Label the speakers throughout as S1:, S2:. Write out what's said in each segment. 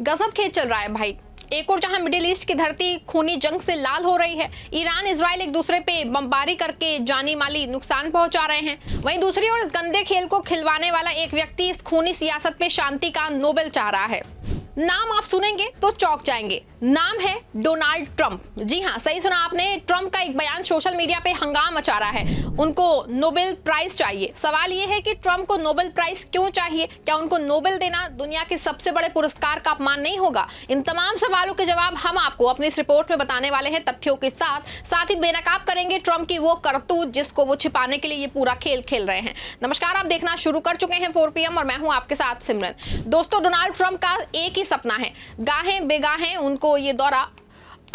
S1: गजब खेल चल रहा है भाई। एक और जहां मिडिल ईस्ट की धरती खूनी जंग से लाल हो रही है, ईरान इजराइल एक दूसरे पे बमबारी करके जानी माली नुकसान पहुंचा रहे हैं, वहीं दूसरी ओर इस गंदे खेल को खिलवाने वाला एक व्यक्ति इस खूनी सियासत पे शांति का नोबेल चाह रहा है। नाम आप सुनेंगे तो चौंक जाएंगे, नाम है डोनाल्ड ट्रंप। जी हां, सही सुना आपने। ट्रंप का एक बयान सोशल मीडिया पे हंगामा मचा रहा है। उनको नोबेल प्राइज चाहिए। सवाल यह है कि ट्रंप को नोबेल प्राइज क्यों चाहिए? क्या उनको नोबेल देना दुनिया के सबसे बड़े पुरस्कार का अपमान नहीं होगा? इन तमाम सवालों के जवाब हम आपको अपनी इस रिपोर्ट में बताने वाले हैं, तथ्यों के साथ ही बेनकाब करेंगे ट्रंप की वो करतूत जिसको वो छिपाने के लिए ये पूरा खेल खेल रहे हैं। नमस्कार, आप देखना शुरू कर चुके हैं 4 PM और मैं हूं आपके साथ सिमरन। दोस्तों, डोनाल्ड ट्रंप का एक ही सपना है, गाहें बेगाहें उनको ये दौरा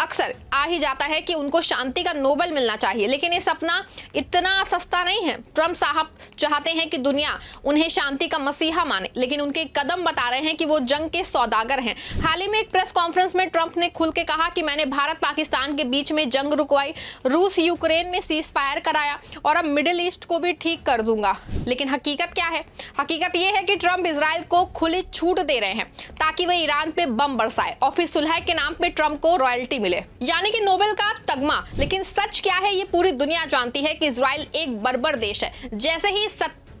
S1: अक्सर आ ही जाता है कि उनको शांति का नोबेल मिलना चाहिए, लेकिन ये सपना इतना सस्ता नहीं है। ट्रंप साहब चाहते हैं कि दुनिया उन्हें शांति का मसीहा माने, लेकिन उनके कदम बता रहे हैं कि वो जंग के सौदागर हैं। हाल ही में एक प्रेस कॉन्फ्रेंस में ट्रंप ने खुल के कहा कि मैंने भारत पाकिस्तान के बीच में जंग रुकवाई, रूस यूक्रेन में सीज फायर कराया और अब मिडिल ईस्ट को भी ठीक कर दूंगा। लेकिन हकीकत क्या है? हकीकत यह है कि ट्रंप इजराइल को खुली छूट दे रहे हैं ताकि वह ईरान पे बम बरसाए और फिर सुलह के नाम पे ट्रंप को रॉयल्टी मिले, यानी कि नोबेल का तगमा। लेकिन सच क्या है, ये पूरी दुनिया जानती है कि इजराइल एक बर्बर देश है। जैसे ही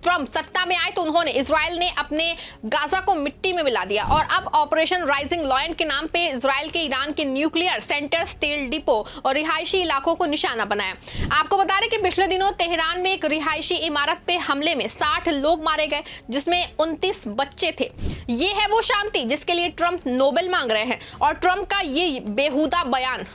S1: ट्रंप सत्ता में आए तो इजराइल ने अपने गाजा को मिट्टी में मिला दिया और अब ऑपरेशन राइजिंग लॉयन के नाम पे इजराइल के ईरान के न्यूक्लियर सेंटर्स, तेल डिपो और रिहायशी इलाकों को निशाना बनाया। आपको बता दें कि पिछले दिनों तेहरान में एक रिहायशी इमारत पे हमले में 60 लोग मारे गए, जिसमें 29 बच्चे थे। ये है वो शांति जिसके लिए ट्रंप नोबेल मांग रहे हैं। और ट्रंप का ये बेहुदा बयान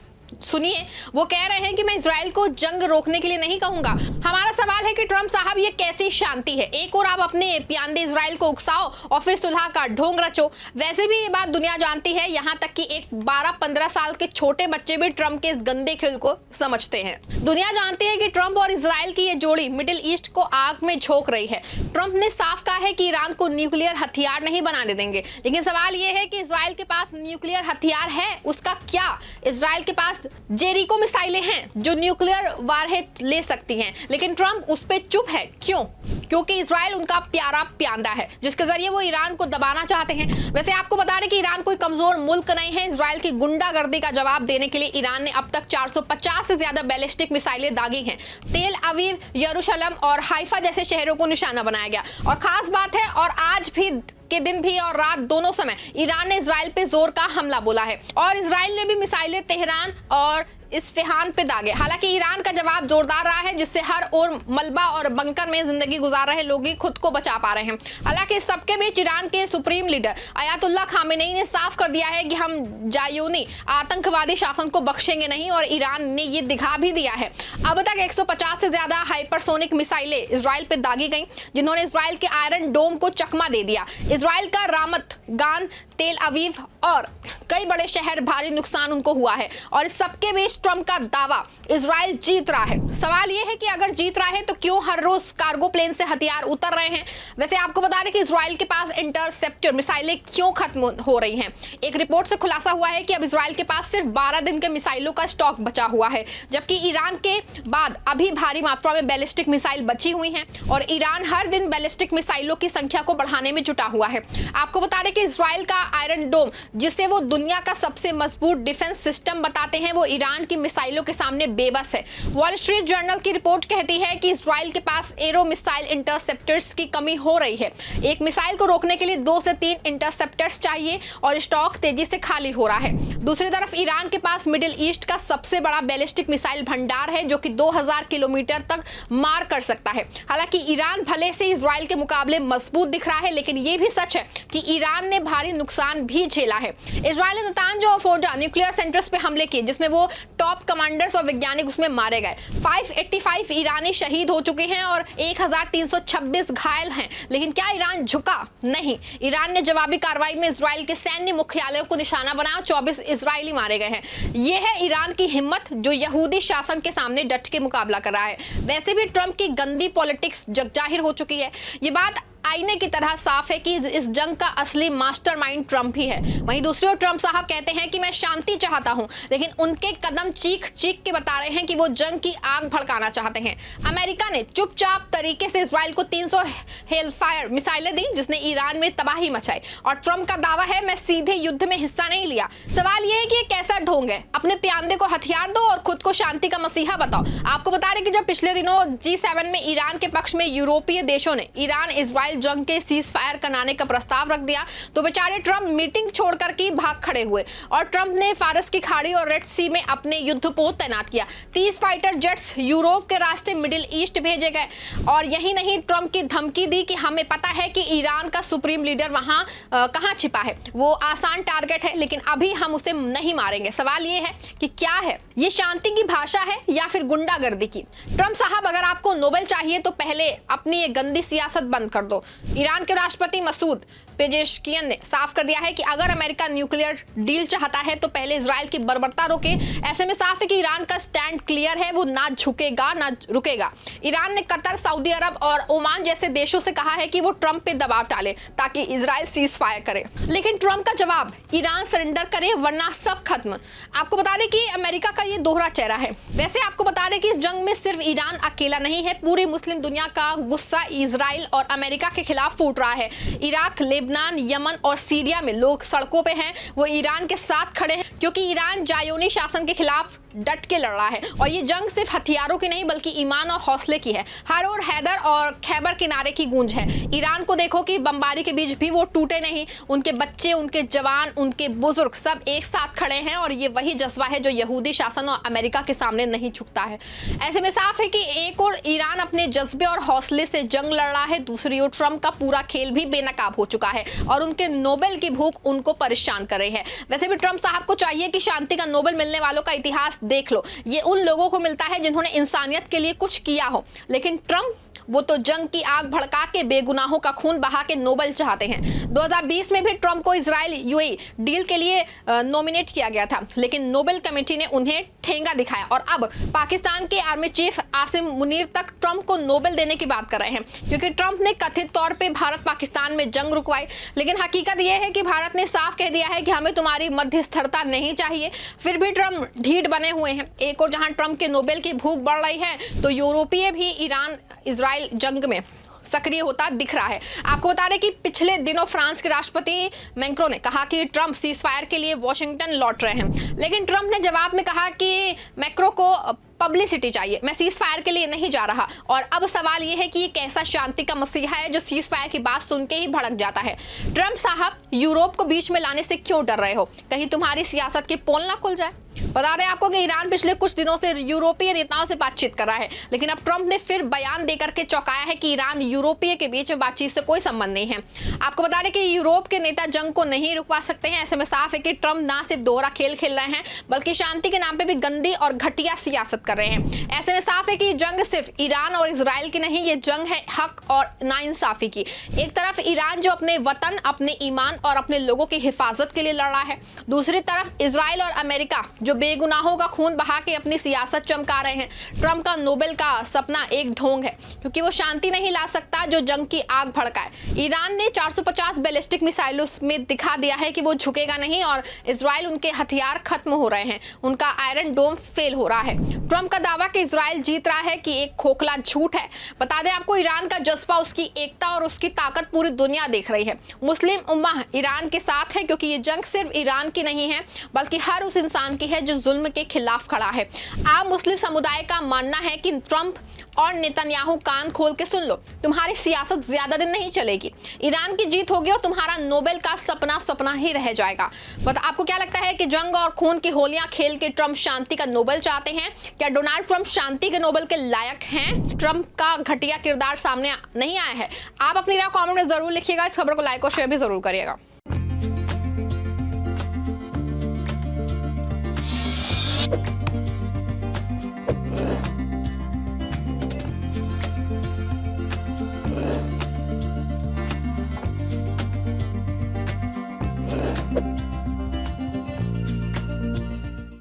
S1: सुनिए, वो कह रहे हैं कि मैं इजराइल को जंग रोकने के लिए नहीं कहूंगा। हमारा सवाल है कि ट्रंप साहब, ये कैसी शांति है? एक और आप अपने प्यादे इजराइल को उकसाओ और फिर सुलह का ढोंग रचो। वैसे भी ये बात दुनिया जानती है, यहां तक कि एक 12-15 साल के छोटे बच्चे भी ट्रंप के इस गंदे खेल को समझते हैं। दुनिया जानती है कि ट्रंप और इजराइल की ये जोड़ी मिडिल ईस्ट को आग में झोंक रही है। ट्रंप ने साफ कहा है कि ईरान को न्यूक्लियर हथियार नहीं बनाने देंगे, लेकिन सवाल ये है कि इजराइल के पास न्यूक्लियर हथियार है, उसका क्या? इजराइल के पास जेरिको मिसाइलें हैं जो न्यूक्लियर वारहेड ले सकती हैं, लेकिन ट्रंप उस पे चुप है। क्यों? क्योंकि इजराइल उनका प्यारा प्यादा है जिसके जरिए वो ईरान को दबाना चाहते हैं। वैसे आपको बता दें कि ईरान कोई कमजोर मुल्क नहीं है। इजराइल की गुंडागर्दी का जवाब देने के लिए ईरान ने अब तक 450 से ज्यादा बैलिस्टिक मिसाइलें दागी हैं। तेल अवीव, यरूशलेम और हाइफा जैसे शहरों को निशाना बनाया गया। और खास बात है, और आज भी के दिन भी और रात दोनों समय ईरान ने इजराइल पे जोर का हमला बोला है और इजराइल ने भी मिसाइलें तेहरान और इस्फहान पे दागे। हालांकि ईरान का जवाब जोरदार रहा है, जिससे हर ओर मलबा और बंकर में जिंदगी गुजार रहे लोग ही खुद को बचा पा रहे हैं। हालांकि इस सबके बीच ईरान के सुप्रीम लीडर अयातुल्लाह खामेनेई ने साफ कर दिया है कि हम जायूनी आतंकवादी शासन को बख्शेंगे नहीं, और ईरान ने ये दिखा भी दिया है। अब तक 150 से ज्यादा हाइपरसोनिक मिसाइलें इजराइल पे दागी गई, जिन्होंने इजराइल के आयरन डोम को चकमा दे दिया। इजराइल का रामत गान, तेल अवीव और कई बड़े शहर, भारी नुकसान उनको हुआ है। और इस सबके बीच ट्रंप का दावा, इजराइल जीत रहा है। सवाल यह है कि अगर जीत रहा है तो क्यों हर रोज कार्गो प्लेन से हथियार उतर रहे हैं? वैसे आपको बता दें कि इजराइल के पास इंटरसेप्टर मिसाइलें क्यों खत्म हो रही हैं। एक रिपोर्ट से खुलासा हुआ है कि अब इजराइल के पास सिर्फ 12 दिन के मिसाइलों का स्टॉक बचा हुआ है, जबकि ईरान के बाद अभी भारी मात्रा में बैलिस्टिक मिसाइल बची हुई हैं और ईरान हर दिन बैलिस्टिक मिसाइलों की संख्या को बढ़ाने में जुटा हुआ है। आपको बता दें कि इजराइल का आयरन डोम, जिसे वो दुनिया का सबसे मजबूत डिफेंस सिस्टम बताते हैं, वो ईरान की मिसाइलों के सामने बेबस है। वॉल स्ट्रीट जर्नल की रिपोर्ट कहती है कि इजराइल के पास एरो मिसाइल इंटरसेप्टर्स की कमी हो रही है। एक मिसाइल को रोकने के लिए 2 से 3 इंटरसेप्टर्स चाहिए और स्टॉक तेजी से खाली हो रहा है। दूसरी तरफ ईरान के पास मिडिल ईस्ट का सबसे बड़ा बैलिस्टिक मिसाइल भंडार है, जो कि 2000 किलोमीटर तक मार कर सकता है। हालांकि ईरान भले से इजराइल के मुकाबले मजबूत दिख रहा है, लेकिन यह भी सच है कि ईरान ने भारी नुकसान भी झेला है। इजराइल ने नतांज और फोर्डा न्यूक्लियर सेंटर्स पे हमले किए, जिसमें वो टॉप कमांडर्स और वैज्ञानिक उसमें मारे गए। 585 ईरानी शहीद हो चुके हैं और 1326 घायल हैं। लेकिन क्या ईरान झुका? नहीं। ईरान ने जवाबी कार्रवाई में इजराइल के सैन्य मुख्यालयों को निशाना बनाया, 24 इजरायली मारे गए हैं। यह है ईरान की हिम्मत, जो यहूदी शासन के सामने डट के मुकाबला कर रहा है। वैसे भी ट्रंप की गंदी पॉलिटिक्स जगजाहिर हो चुकी है। ये बात आईने की तरह साफ है कि इस जंग का असली मास्टरमाइंड ट्रंप ही है। वहीं दूसरी ओर ट्रंप साहब कहते हैं कि मैं शांति चाहता हूं, लेकिन उनके कदम चीख चीख के बता रहे हैं कि वो जंग की आग भड़काना चाहते हैं। अमेरिका ने चुपचाप तरीके से इजराइल को 300 हेलफायर मिसाइलें दी, जिसने ईरान में तबाही मचाई, और ट्रंप का दावा है मैं सीधे युद्ध में हिस्सा नहीं लिया। सवाल यह है कि ये कैसा ढोंग है? अपने प्यादे को हथियार दो और खुद को शांति का मसीहा बताओ। आपको बता रहे कि जब पिछले दिनों G7 में ईरान के पक्ष में यूरोपीय देशों ने ईरान इजराइल जंग के सीज फायर कराने का प्रस्ताव रख दिया, तो बेचारे ट्रंप मीटिंग छोड़कर के भाग खड़े हुए और ट्रंप ने फारस की खाड़ी और रेड सी में अपने युद्धपोत तैनात किया। 30 फाइटर जेट्स यूरोप के रास्ते मिडिल ईस्ट भेजे गए, और यही नहीं, ट्रंप की धमकी दी कि हमें पता है कि ईरान का सुप्रीम लीडर वहां कहां छिपा है, वो आसान टारगेट है, लेकिन अभी हम उसे नहीं मारेंगे। सवाल ये है कि क्या है ये, शांति की भाषा है या फिर गुंडागर्दी की? ट्रंप साहब, अगर आपको नोबेल चाहिए तो पहले अपनी ये गंदी सियासत बंद कर दो। ईरान के राष्ट्रपति मसूद पेजेशकियन ने साफ कर दिया है कि अगर अमेरिका न्यूक्लियर डील चाहता है तो पहले इजराइल की बर्बरता रोके। ऐसे में साफ है कि ईरान का स्टैंड क्लियर है, वो ना झुकेगा ना रुकेगा। ईरान ने कतर, सऊदी अरब और ओमान जैसे देशों से कहा है कि वो ट्रंप पे दबाव डाले ताकि इजराइल सीज फायर करे, लेकिन ट्रंप का जवाब, ईरान सरेंडर करे वरना सब खत्म। आपको बता दें कि अमेरिका का ये दोहरा चेहरा है। वैसे आपको बता दें कि इस जंग में सिर्फ ईरान अकेला नहीं है, पूरी मुस्लिम दुनिया का गुस्सा इजराइल और अमेरिका के खिलाफ फूट रहा है। इराक, लेबनान, यमन और सीरिया में लोग सड़कों पे हैं, वो ईरान के साथ खड़े हैं, क्योंकि ईरान जायोनी शासन के खिलाफ डट के लड़ रहा है। और ये जंग सिर्फ हथियारों की नहीं बल्कि ईमान और हौसले की है। हर ओर हैदर और खैबर किनारे की गूंज है। ईरान को देखो कि बमबारी के बीच भी वो टूटे नहीं, उनके बच्चे, उनके जवान, उनके बुजुर्ग सब एक साथ खड़े हैं, और ये वही जज्बा है जो यहूदी शासन और अमेरिका के सामने नहीं झुकता है। ऐसे में साफ है कि एक और ईरान अपने जज्बे और हौसले से जंग लड़ रहा है, दूसरी ओर ट्रंप का पूरा खेल भी बेनकाब हो चुका है और उनके नोबेल की भूख उनको परेशान कर रही है। वैसे भी ट्रंप साहब को चाहिए कि शांति का नोबेल मिलने वालों का इतिहास देख लो, ये उन लोगों को मिलता है जिन्होंने इंसानियत के लिए कुछ किया हो, लेकिन ट्रंप वो तो जंग की आग भड़का के बेगुनाहों का खून बहा के नोबेल चाहते हैं। 2020 में भी ट्रंप को इजराइल यूएई डील के लिए नॉमिनेट किया गया था, लेकिन नोबेल कमेटी ने उन्हें ठेंगा दिखाया, और अब पाकिस्तान के आर्मी चीफ आसिम मुनीर तक ट्रंप को नोबेल देने की बात कर रहे हैं, क्योंकि ट्रंप ने कथित तौर पे भारत पाकिस्तान में जंग रुकवाई, लेकिन हकीकत यह है कि भारत ने साफ कह दिया है कि हमें तुम्हारी मध्यस्थता नहीं चाहिए। फिर भी ट्रंप ढीठ बने हुए हैं। एक और जहां ट्रंप के नोबेल की भूख बढ़ रही है, तो यूरोपीय भी ईरान इजराइल जंग में सक्रिय होता दिख रहा है। आपको बता दें कि पिछले दिनों फ्रांस के राष्ट्रपति मैक्रों ने कहा कि ट्रंप सीज फायर के लिए वॉशिंगटन लौट रहे हैं, लेकिन ट्रंप ने जवाब में कहा कि मैक्रो को पब्लिसिटी चाहिए, मैं सीज फायर के लिए नहीं जा रहा। और अब सवाल यह है कि ये कैसा शांति का मसीहा है जो सीज फायर की बात सुन के ही भड़क जाता है। ट्रंप साहब, यूरोप को बीच में लाने से क्यों डर रहे हो? कहीं तुम्हारी सियासत की पोल ना खुल जाए। बता दें आपको कि ईरान पिछले कुछ दिनों से यूरोपीय नेताओं से बातचीत कर रहा है, लेकिन अब ट्रंप ने फिर बयान देकर के चौंकाया है कि ईरान यूरोपीय के बीच में बातचीत से कोई संबंध नहीं है। आपको बता दें कि यूरोप के नेता जंग को नहीं रुकवा सकते हैं। ऐसे में साफ है कि ट्रंप ना सिर्फ दोहरा खेल खेल रहे हैं, बल्कि शांति के नाम पे भी गंदी और घटिया सियासत कर रहे हैं। ऐसे में साफ है कि जंग सिर्फ ईरान और इजराइल की नहीं, ये जंग है हक और नाइंसाफी की। एक तरफ ईरान जो अपने वतन, अपने ईमान और अपने लोगों की हिफाजत के लिए लड़ रहा है, दूसरी तरफ इजराइल और अमेरिका जो बेगुनाहों का खून बहा के अपनी सियासत चमका रहे हैं। ट्रंप का नोबेल का सपना एक ढोंग है, क्योंकि वो शांति नहीं ला सकता जो जंग की आग भड़काए। ईरान ने 450 बैलिस्टिक मिसाइलों में दिखा दिया है कि वो झुकेगा नहीं, और इजराइल, उनके हथियार खत्म हो रहे हैं, उनका आयरन डोम फेल हो रहा है। ट्रंप का दावा कि इजराइल जीत रहा है कि एक खोखला झूठ है। बता दें आपको, ईरान का जज्बा, उसकी एकता और उसकी ताकत पूरी दुनिया देख रही है। मुस्लिम उम्मा ईरान के साथ है, क्योंकि ये जंग सिर्फ ईरान की नहीं है बल्कि हर उस इंसान की है जो जुल्म के खिलाफ खड़ा है। आम मुस्लिम समुदाय का मानना है कि ट्रंप और नेतन्याहू कान खोल के सुन लो, तुम्हारी सियासत ज्यादा दिन नहीं चलेगी। ईरान की जीत होगी और तुम्हारा नोबेल का सपना सपना ही रह जाएगा। बट आपको क्या लगता है कि जंग और खून की होलियां खेल के ट्रंप शांति का नोबेल चाहते हैं? क्या डोनाल्ड ट्रंप शांति के नोबेल के लायक हैं? ट्रंप का घटिया किरदार सामने नहीं आया है? आप अपनी राय कमेंट में जरूर लिखिएगा। इस खबर को लाइक और शेयर भी जरूर करिएगा।